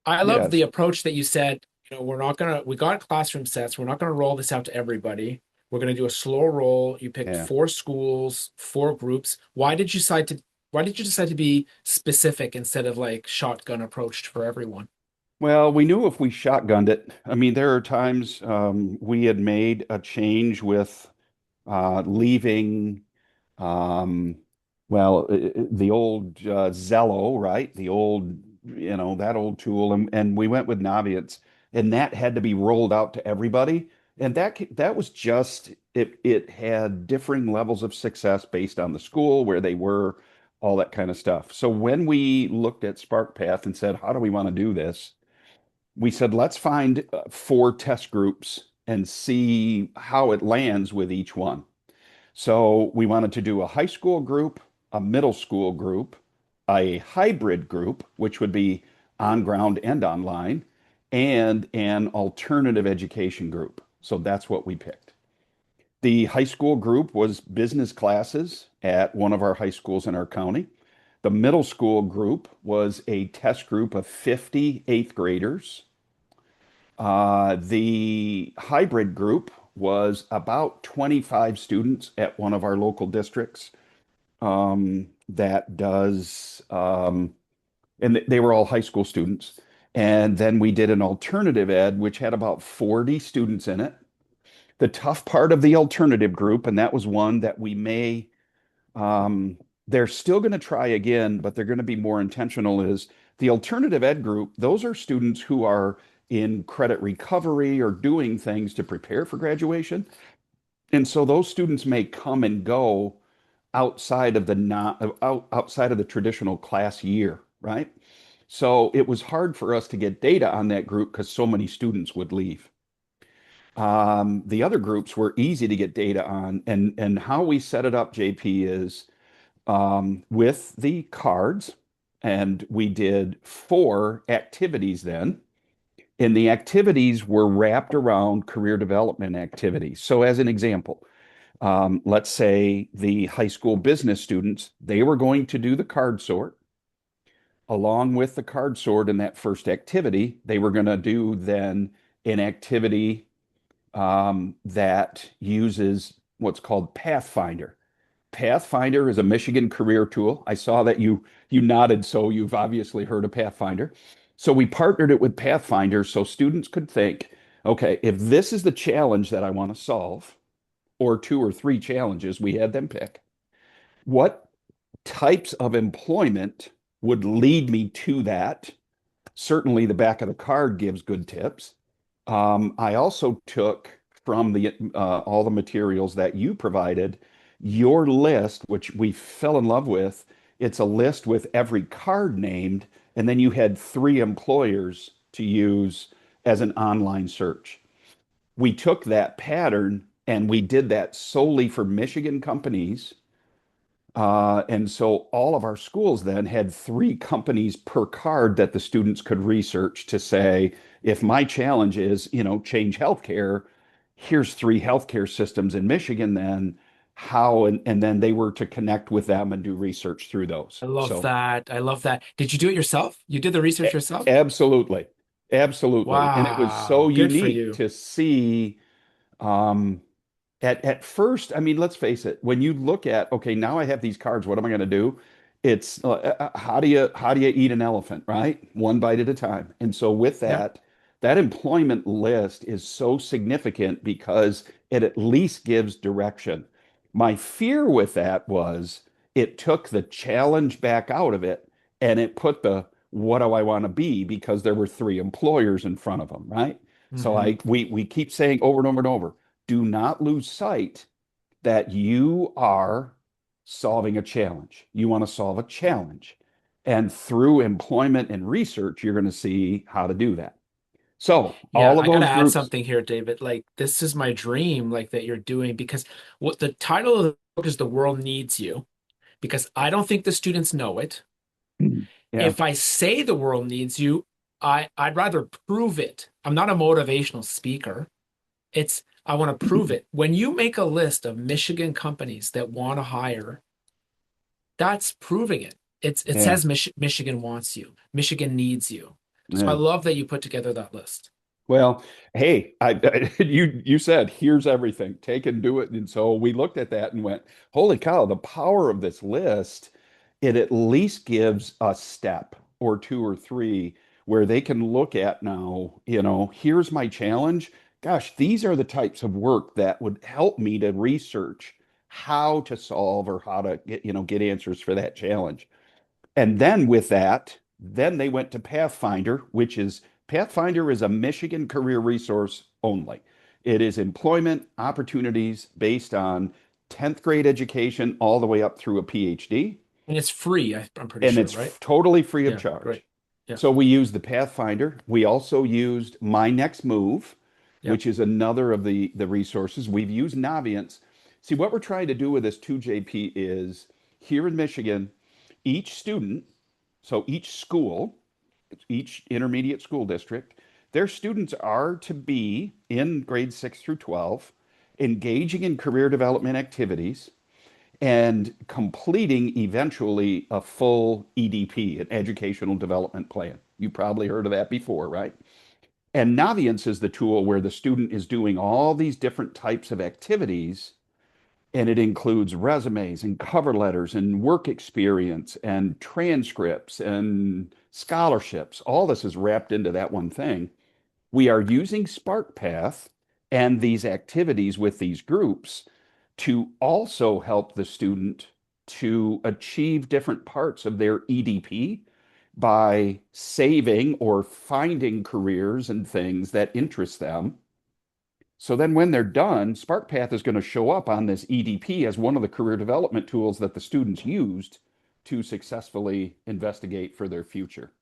I love the Yes. approach that you said, we got classroom sets. We're not gonna roll this out to everybody. We're gonna do a slow roll. You picked Yeah. four schools, four groups. Why did you decide to be specific instead of like shotgun approached for everyone? Well, we knew if we shotgunned it, I mean, there are times we had made a change with leaving, um, the old Zello, right? The old, that old tool, and we went with Naviance, and that had to be rolled out to everybody, and that was just it. It had differing levels of success based on the school where they were, all that kind of stuff. So when we looked at SparkPath and said, how do we want to do this? We said, let's find four test groups and see how it lands with each one. So we wanted to do a high school group, a middle school group, a hybrid group, which would be on ground and online, and an alternative education group. So that's what we picked. The high school group was business classes at one of our high schools in our county. The middle school group was a test group of 50 eighth graders. The hybrid group was about 25 students at one of our local districts that does, and they were all high school students. And then we did an alternative ed, which had about 40 students in it. The tough part of the alternative group, and that was one that we may they're still going to try again, but they're going to be more intentional is the alternative ed group. Those are students who are in credit recovery or doing things to prepare for graduation. And so those students may come and go outside of the not outside of the traditional class year, right? So it was hard for us to get data on that group because so many students would leave. The other groups were easy to get data on, and how we set it up, JP, is with the cards, and we did four activities then. And the activities were wrapped around career development activities. So, as an example, let's say the high school business students, they were going to do the card sort. Along with the card sort in that first activity, they were going to do then an activity that uses what's called Pathfinder. Pathfinder is a Michigan career tool. I saw that you nodded, so you've obviously heard of Pathfinder. So we partnered it with Pathfinder so students could think, okay, if this is the challenge that I want to solve, or two or three challenges, we had them pick, what types of employment would lead me to that? Certainly, the back of the card gives good tips. I also took from the all the materials that you provided, your list, which we fell in love with. It's a list with every card named, and then you had three employers to use as an online search. We took that pattern and we did that solely for Michigan companies, and so all of our schools then had three companies per card that the students could research to say, if my challenge is, change healthcare, here's three healthcare systems in Michigan, then how, and then they were to connect with them and do research through those. I love So that. I love that. Did you do it yourself? You did the research yourself? absolutely, absolutely. And it was so Wow, good for unique you. to see um, at first, I mean, let's face it, when you look at, okay, now I have these cards, what am I going to do? It's how do you eat an elephant, right? One bite at a time. And so with Yeah. that, that employment list is so significant because it at least gives direction. My fear with that was it took the challenge back out of it and it put the what do I want to be because there were three employers in front of them, right? So Hmm. we keep saying over and over and over, do not lose sight that you are solving a challenge. You want to solve a challenge. And through employment and research, you're going to see how to do that. So Yeah, all of I gotta those add groups, something here, David. Like, this is my dream, like that you're doing because what the title of the book is The World Needs You, because I don't think the students know it. yeah, If I say the world needs you, I'd rather prove it. I'm not a motivational speaker. It's I want to prove it. When you make a list of Michigan companies that want to hire, that's proving it. It yeah, says Michigan wants you. Michigan needs you. So I Yeah. love that you put together that list. Well, hey, you said here's everything. Take and do it. And so we looked at that and went, holy cow, the power of this list, it at least gives a step or two or three where they can look at now, here's my challenge. Gosh, these are the types of work that would help me to research how to solve or how to get answers for that challenge. And then with that, then they went to Pathfinder is a Michigan career resource only. It is employment opportunities based on 10th grade education all the way up through a PhD, And it's free, I'm pretty and sure, it's right? totally free of Yeah, great. charge. Yeah, So we used the Pathfinder. We also used My Next Move, yeah. which is another of the resources. We've used Naviance. See, what we're trying to do with this 2JP is here in Michigan, each student, so each school, each intermediate school district, their students are to be in grades 6 through 12, engaging in career development activities and completing eventually a full EDP, an educational development plan. You probably heard of that before, right? And Naviance is the tool where the student is doing all these different types of activities, and it includes resumes and cover letters and work experience and transcripts and scholarships. All this is wrapped into that one thing. We are using SparkPath and these activities with these groups to also help the student to achieve different parts of their EDP by saving or finding careers and things that interest them. So then when they're done, SparkPath is going to show up on this EDP as one of the career development tools that the students used to successfully investigate for their future.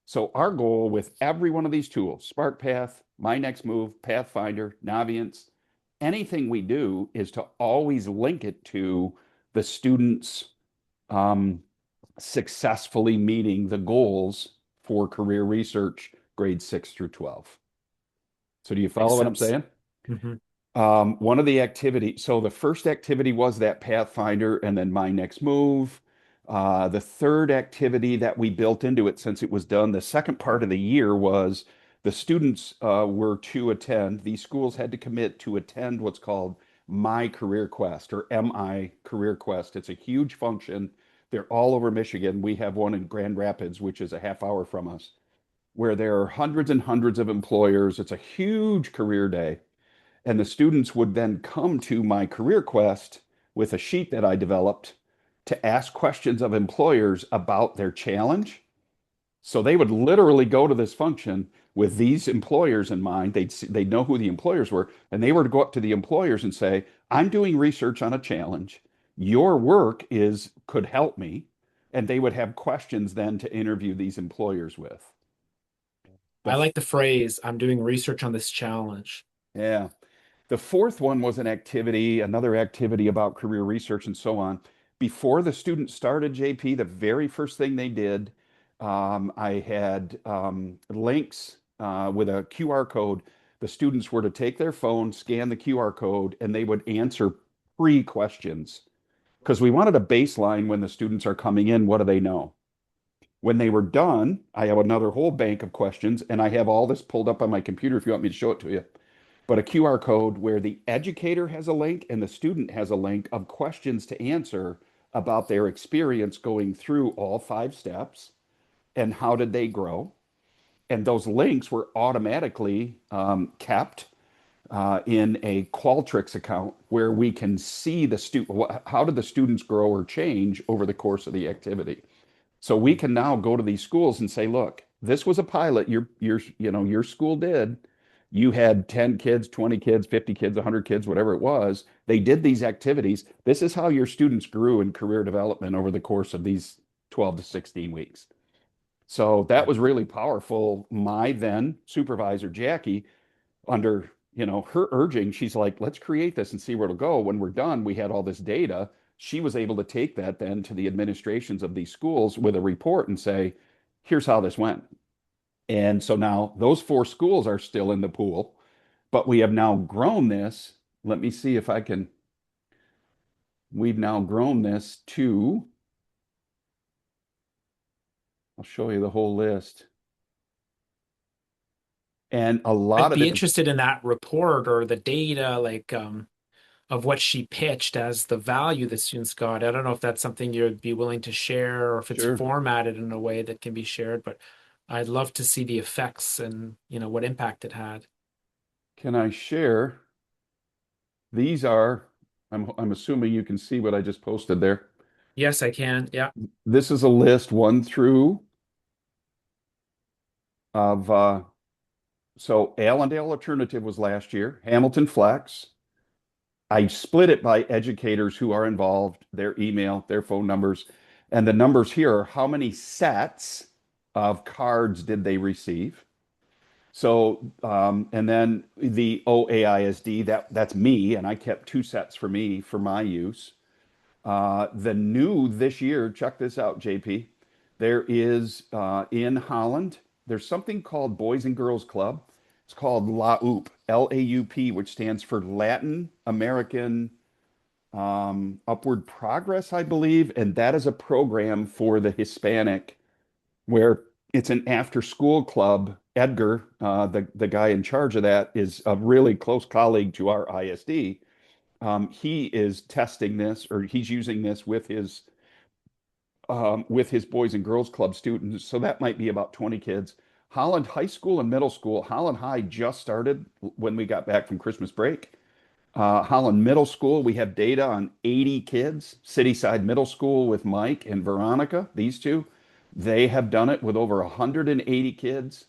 So our goal with every one of these tools, SparkPath, My Next Move, Pathfinder, Naviance, anything we do is to always link it to the students um, successfully meeting the goals for career research grades 6 through 12. So do you Makes follow what I'm sense. saying? Hmm. One of the activities, so the first activity was that Pathfinder and then My Next Move. The third activity that we built into it since it was done, the second part of the year was the students were to attend, these schools had to commit to attend what's called My Career Quest or MI Career Quest. It's a huge function. They're all over Michigan. We have one in Grand Rapids, which is a half hour from us, where there are hundreds and hundreds of employers. It's a huge career day. And the students would then come to my career quest with a sheet that I developed to ask questions of employers about their challenge. So they would literally go to this function with these employers in mind. They'd know who the employers were, and they were to go up to the employers and say, "I'm doing research on a challenge. Your work is could help me." And they would have questions then to interview these employers with. I The like the phrase, I'm doing research on this challenge. Yeah. The fourth one was another activity about career research and so on. Before the students started JP, the very first thing they did, I had links with a QR code. The students were to take their phone, scan the QR code, and they would answer pre-questions because we wanted a baseline when the students are coming in. What do they know? When they were done, I have another whole bank of questions, and I have all this pulled up on my computer if you want me to show it to you, but a QR code where the educator has a link and the student has a link of questions to answer about their experience going through all 5 steps and how did they grow. And those links were automatically kept in a Qualtrics account where we can see the student, how did the students grow or change over the course of the activity. So we can now go to these schools and say, look, this was a pilot your school did. You had 10 kids, 20 kids, 50 kids, 100 kids, whatever it was. They did these activities. This is how your students grew in career development over the course of these 12 to 16 weeks. So that Yeah. was really powerful. My then supervisor, Jackie, under her urging, she's like, let's create this and see where it'll go. When we're done, we had all this data. She was able to take that then to the administrations of these schools with a report and say, here's how this went. And so now those 4 schools are still in the pool, but we have now grown this. Let me see if I can. We've now grown this to, I'll show you the whole list. And a lot I'd of be it, interested in that report or the data, like of what she pitched as the value the students got. I don't know if that's something you'd be willing to share or if it's sure. formatted in a way that can be shared, but I'd love to see the effects and, what impact it had. Can I share? These are, I'm assuming you can see what I just posted there. Yes, I can. Yeah. This is a list one through of, so Allendale Alternative was last year, Hamilton Flex. I split it by educators who are involved, their email, their phone numbers, and the numbers here are how many sets of cards did they receive? So, and then the OAISD, that's me, and I kept two sets for me for my use. The new this year, check this out, JP. There is in Holland, there's something called Boys and Girls Club. It's called LAUP, LAUP, which stands for Latin American Upward Progress, I believe. And that is a program for the Hispanic where it's an after school club. Edgar, the guy in charge of that, is a really close colleague to our ISD. He is testing this, or he's using this with his Boys and Girls Club students. So that might be about 20 kids. Holland High School and Middle School. Holland High just started when we got back from Christmas break. Holland Middle School, we have data on 80 kids. Cityside Middle School with Mike and Veronica, these two, they have done it with over 180 kids.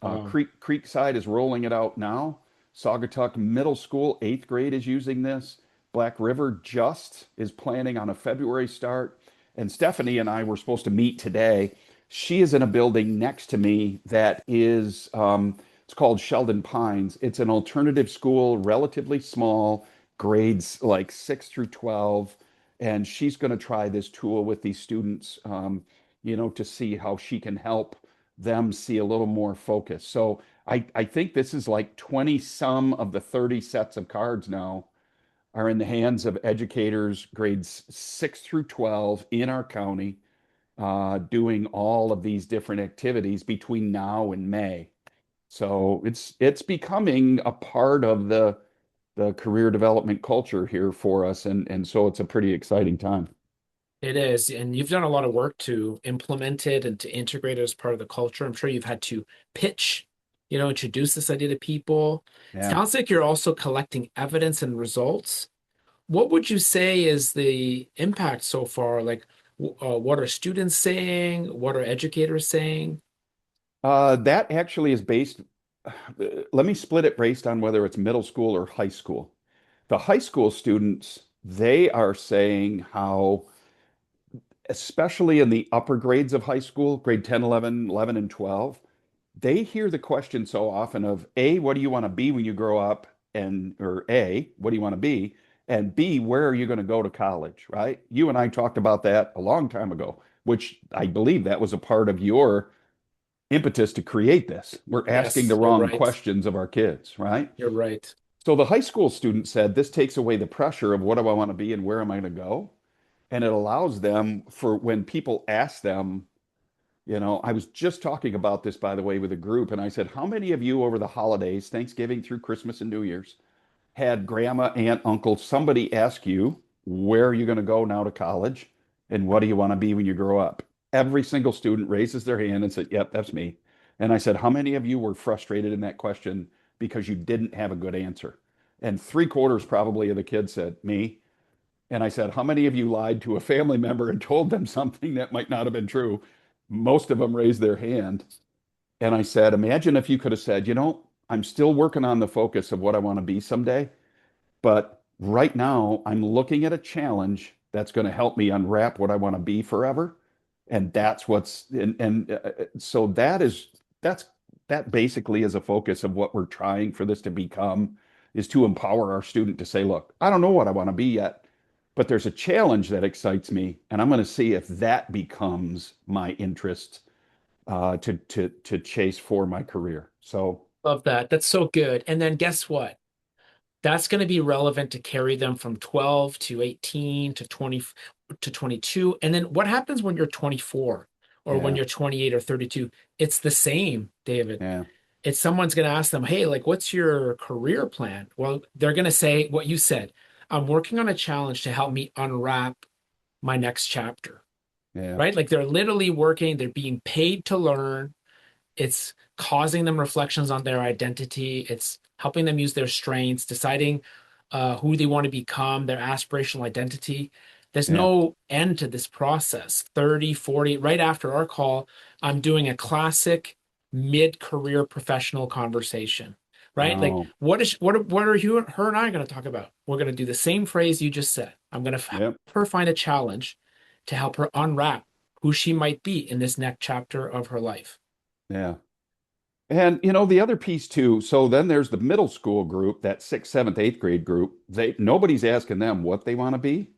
Wow. Creekside is rolling it out now. Saugatuck Middle School, eighth grade, is using this. Black River just is planning on a February start. And Stephanie and I were supposed to meet today. She is in a building next to me that is, it's called Sheldon Pines. It's an alternative school, relatively small, grades like 6 through 12. And she's going to try this tool with these students, to see how she can help them see a little more focus. So I think this is like 20 some of the 30 sets of cards now are in the hands of educators grades 6 through 12 in our county, doing all of these different activities between now and May. So it's becoming a part of the career development culture here for us, and so it's a pretty exciting time. It is, and you've done a lot of work to implement it and to integrate it as part of the culture. I'm sure you've had to pitch, introduce this idea to people. Yeah. Sounds like you're also collecting evidence and results. What would you say is the impact so far? Like, what are students saying? What are educators saying? That actually is based, let me split it based on whether it's middle school or high school. The high school students, they are saying how, especially in the upper grades of high school, grade 10, 11, 11, and 12, they hear the question so often of A, what do you want to be when you grow up? And, or A, what do you want to be? And B, where are you going to go to college, right? You and I talked about that a long time ago, which I believe that was a part of your impetus to create this. We're asking the Yes, you're wrong right. questions of our kids, right? You're right. So the high school student said, this takes away the pressure of what do I want to be and where am I going to go? And it allows them for when people ask them, I was just talking about this, by the way, with a group, and I said, how many of you over the holidays, Thanksgiving through Christmas and New Year's, had grandma, aunt, uncle, somebody ask you, where are you going to go now to college? And what do you want to be when you grow up? Every single student raises their hand and said, yep, that's me. And I said, how many of you were frustrated in that question because you didn't have a good answer? And three-quarters probably of the kids said, me. And I said, how many of you lied to a family member and told them something that might not have been true? Most of them raised their hand. And I said, imagine if you could have said, I'm still working on the focus of what I want to be someday. But right now, I'm looking at a challenge that's going to help me unwrap what I want to be forever. And that's so that's that basically is a focus of what we're trying for this to become is to empower our student to say, look, I don't know what I want to be yet, but there's a challenge that excites me, and I'm going to see if that becomes my interest to chase for my career. So Love that. That's so good. And then guess what? That's going to be relevant to carry them from 12 to 18 to 20 to 22. And then what happens when you're 24 or when yeah, you're 28 or 32? It's the same, David. yeah. It's someone's going to ask them, hey, like, what's your career plan? Well, they're going to say what you said. I'm working on a challenge to help me unwrap my next chapter, Yeah. right? Like they're literally working, they're being paid to learn. It's causing them reflections on their identity. It's helping them use their strengths, deciding who they want to become, their aspirational identity. There's Yeah. no end to this process. 30, 40, right after our call, I'm doing a classic mid-career professional conversation, right? Like Oh, what are you, her and I going to talk about? We're going to do the same phrase you just said. I'm going to help yep. her find a challenge to help her unwrap who she might be in this next chapter of her life. Yeah. And the other piece too, so then there's the middle school group, that sixth, seventh, eighth grade group. Nobody's asking them what they want to be,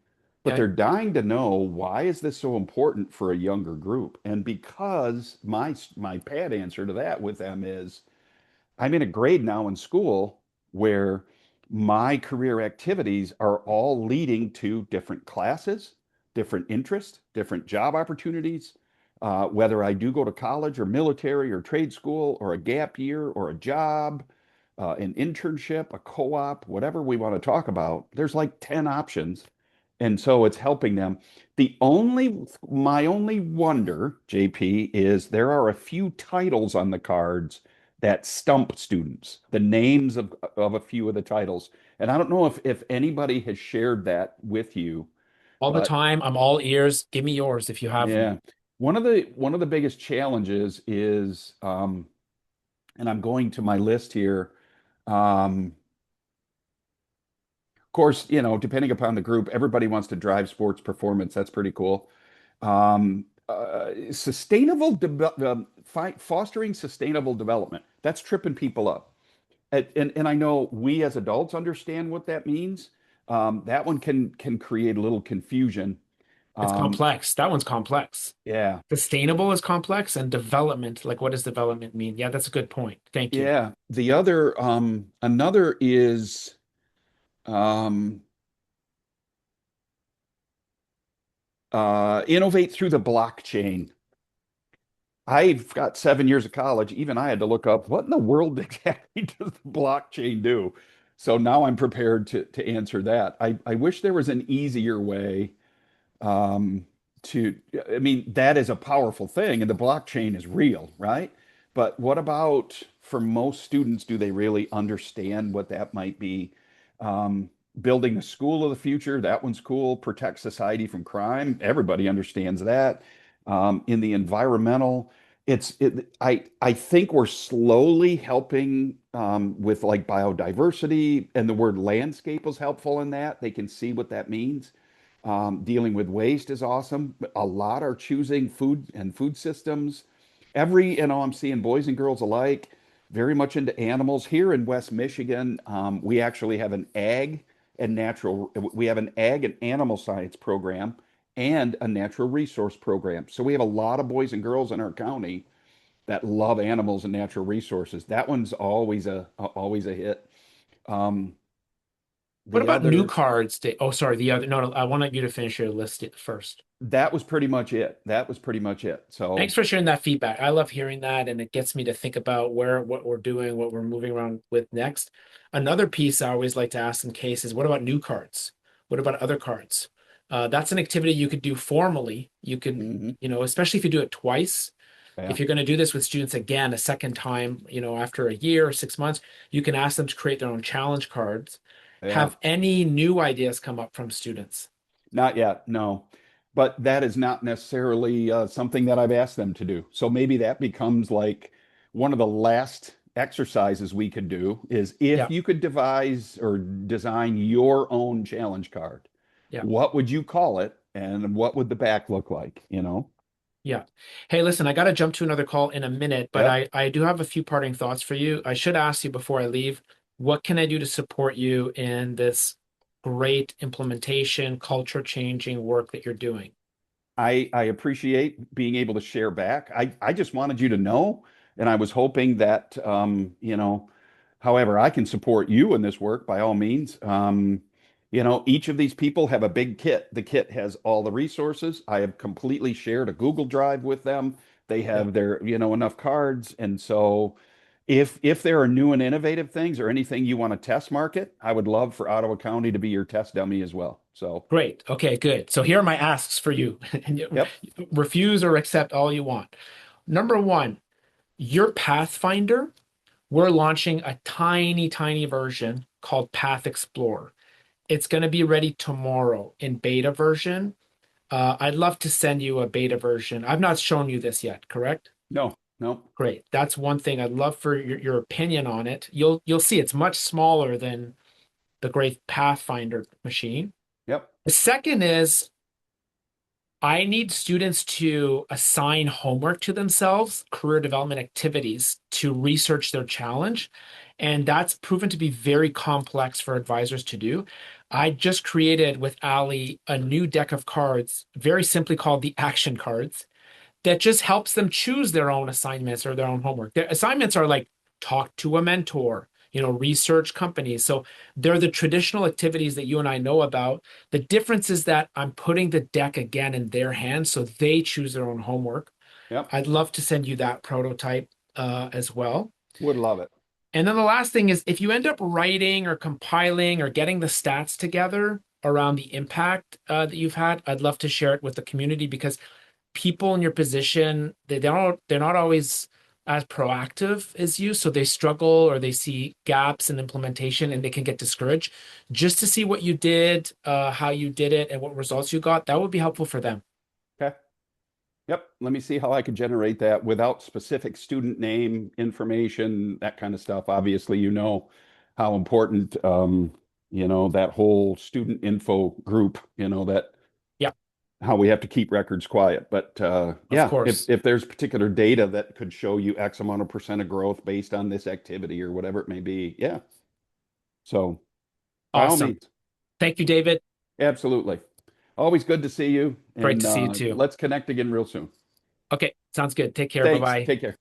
but Okay. they're dying to know why is this so important for a younger group? And because my pat answer to that with them is I'm in a grade now in school where my career activities are all leading to different classes, different interests, different job opportunities. Whether I do go to college or military or trade school or a gap year or a job, an internship, a co-op, whatever we want to talk about, there's like 10 options. And so it's helping them. My only wonder, JP, is there are a few titles on the cards that stump students, the names of a few of the titles. And I don't know if anybody has shared that with you, All the but time. I'm all ears. Give me yours if you have them. yeah, one of the biggest challenges is, and I'm going to my list here. Of course, depending upon the group, everybody wants to drive sports performance. That's pretty cool. Fostering sustainable development. That's tripping people up. And I know we as adults understand what that means. That one can create a little confusion. It's Um, complex. That one's complex. yeah, Sustainable is complex, and development, like what does development mean? Yeah, that's a good point. Thank you. yeah. Another is um, innovate through the blockchain. I've got 7 years of college. Even I had to look up what in the world exactly does the blockchain do? So now I'm prepared to answer that. I wish there was an easier way um, I mean, that is a powerful thing, and the blockchain is real, right? But what about for most students, do they really understand what that might be? Um, Building the school of the future, that one's cool. Protect society from crime, everybody understands that. In the environmental, I think we're slowly helping with like biodiversity, and the word landscape was helpful in that. They can see what that means. Dealing with waste is awesome. A lot are choosing food and food systems. I'm seeing boys and girls alike, very much into animals. Here in West Michigan, we actually have we have an ag and animal science program and a natural resource program. So we have a lot of boys and girls in our county that love animals and natural resources. That one's always a hit. Um, What the about new other cards? Oh, sorry, the other. No, no, I wanted you to finish your list first. That was pretty much it. That was pretty much it. Thanks So, for sharing that feedback. I love hearing that, and it gets me to think about what we're doing, what we're moving around with next. Another piece I always like to ask in case is, what about new cards? What about other cards? That's an activity you could do formally. You could, mhm, especially if you do it twice. yeah, If you're going to do this with students again a second time, after a year or 6 months, you can ask them to create their own challenge cards. yeah. Have any new ideas come up from students? Not yet, no. But that is not necessarily something that I've asked them to do. So maybe that becomes like one of the last exercises we could do is if Yeah, you could devise or design your own challenge card, yeah. what would you call it and what would the back look like, you know? Yeah. Hey, listen, I got to jump to another call in a minute, but Yep. I do have a few parting thoughts for you. I should ask you before I leave, what can I do to support you in this great implementation, culture changing work that you're doing? I appreciate being able to share back. I just wanted you to know, and I was hoping that however I can support you in this work by all means. Each of these people have a big kit. The kit has all the resources. I have completely shared a Google Drive with them. They Yeah. have their enough cards, and so if there are new and innovative things or anything you want to test market, I would love for Ottawa County to be your test dummy as well. So, Great. Okay, good. So here are my asks for you. And yep, refuse or accept all you want. Number one, your Pathfinder, we're launching a tiny, tiny version called Path Explorer. It's going to be ready tomorrow in beta version. I'd love to send you a beta version. I've not shown you this yet, correct? no, no, Great. That's one thing I'd love for your opinion on it. You'll see it's much smaller than the great Pathfinder machine. yep, The second is I need students to assign homework to themselves, career development activities to research their challenge. And that's proven to be very complex for advisors to do. I just created with Ali a new deck of cards, very simply called the action cards, that just helps them choose their own assignments or their own homework. Their assignments are like talk to a mentor, research companies. So they're the traditional activities that you and I know about. The difference is that I'm putting the deck again in their hands so they choose their own homework. yep. I'd love to send you that prototype as well. Would love it. And then the last thing is if you end up writing or compiling or getting the stats together around the impact that you've had, I'd love to share it with the community because people in your position they're not always as proactive as you, so they struggle or they see gaps in implementation and they can get discouraged. Just to see what you did, how you did it, and what results you got, that would be helpful for them. Okay. Yep. Let me see how I could generate that without specific student name information, that kind of stuff. Obviously, you know how important, that whole student info group, that Yeah, how we have to keep records quiet. But of yeah, course. if there's particular data that could show you X amount of percent of growth based on this activity or whatever it may be, yeah. So by all Awesome. means, Thank you, David. absolutely. Always good to see you, Great and to see you too. let's connect again real soon. Okay, sounds good. Take care. Bye Thanks. bye. Take care.